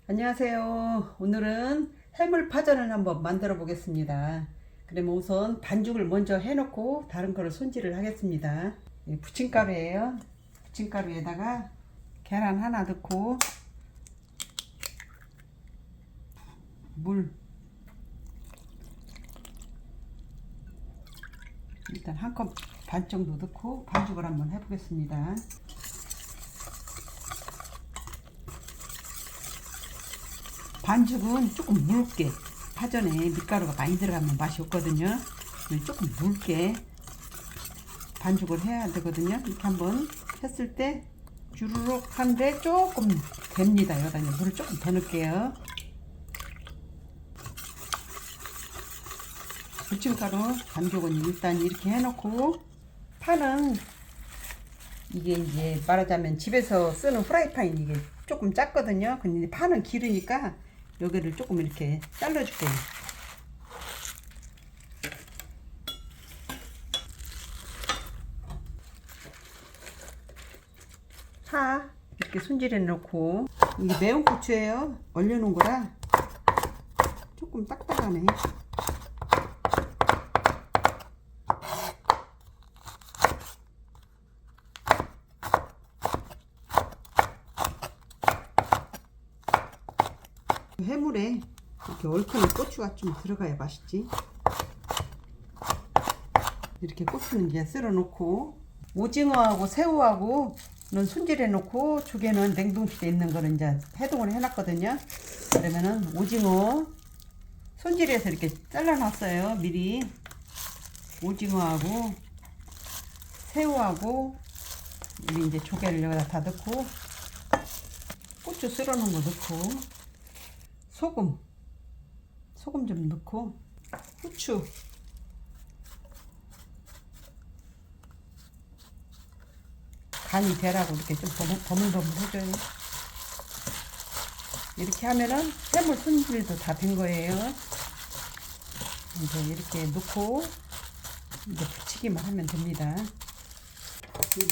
안녕하세요. 오늘은 해물파전을 한번 만들어 보겠습니다. 그러면 우선 반죽을 먼저 해놓고 다른 거를 손질을 하겠습니다. 부침가루예요. 부침가루에다가 계란 하나 넣고 물 일단 한 컵 반 정도 넣고 반죽을 한번 해보겠습니다. 반죽은 조금 묽게, 파전에 밀가루가 많이 들어가면 맛이 없거든요. 조금 묽게 반죽을 해야 되거든요. 이렇게 한번 했을 때 주르륵 한데 조금 됩니다. 여기다 이제 물을 조금 더 넣을게요. 부침가루 반죽은 일단 이렇게 해놓고, 파는 이게 이제 말하자면 집에서 쓰는 후라이팬 이게 조금 작거든요. 근데 파는 길으니까 여기를 조금 이렇게 잘라줄게요. 파 이렇게 손질해 놓고, 이게 매운 고추예요. 얼려놓은 거라 조금 딱딱하네. 해물에 이렇게 얼큰한 고추가 좀 들어가야 맛있지. 이렇게 고추는 이제 썰어 놓고, 오징어하고 새우하고는 손질해 놓고, 조개는 냉동실에 있는 거는 이제 해동을 해 놨거든요. 그러면은 오징어 손질해서 이렇게 잘라 놨어요. 미리 오징어하고 새우하고 우리 이제 조개를 여기다 다 넣고, 고추 썰어 놓은 거 넣고, 소금 좀 넣고, 후추, 간이 되라고 이렇게 좀 버물버물 해줘요. 이렇게 하면은 해물 손질도 다 된 거예요. 이제 이렇게 넣고 이제 부치기만 하면 됩니다.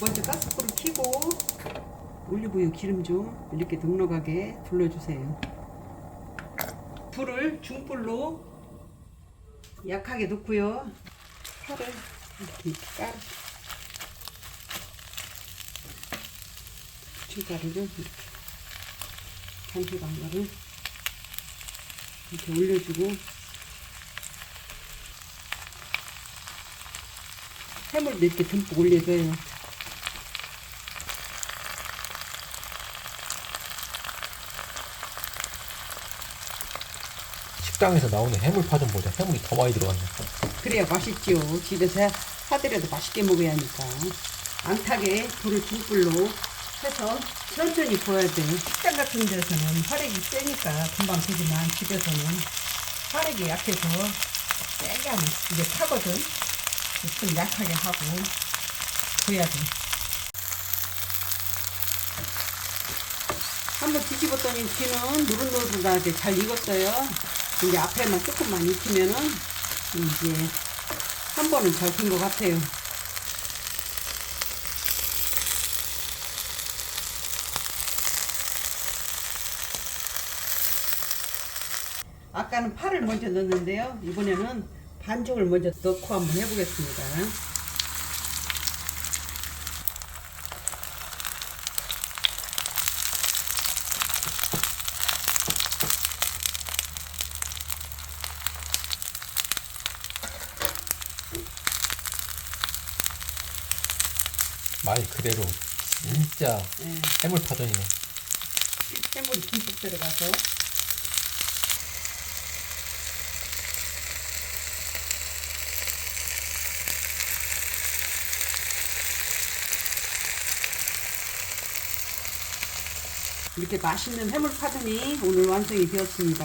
먼저 가스불을 켜고 올리브유 기름 좀 이렇게 넉넉하게 둘러주세요. 불을 중불로 약하게 놓고요. 파를 이렇게 깔아, 부침가루를 이렇게 반죽한 거를 이렇게 올려주고, 해물도 이렇게 듬뿍 올려줘요. 식당에서 나오는 해물파전보다 해물이 더 많이 들어갔네. 그래야 맛있지요. 집에서 하더라도 맛있게 먹어야 하니까. 안 타게 불을 중불로 해서 천천히 구워야 돼요. 식당 같은 데서는 화력이 세니까 금방 되지만 집에서는 화력이 약해서 세게 하면 이게 타거든. 좀 약하게 하고 구워야 돼. 한번 뒤집었더니 뒤는 노릇노릇하게 잘 익었어요. 이제 앞에만 조금만 익히면은 이제 한 번은 잘 된 것 같아요. 아까는 파를 먼저 넣었는데요. 이번에는 반죽을 먼저 넣고 한번 해보겠습니다. 말 그대로 진짜 해물파전이네. 해물이 듬뿍 들어가서 이렇게 맛있는 해물파전이 오늘 완성이 되었습니다.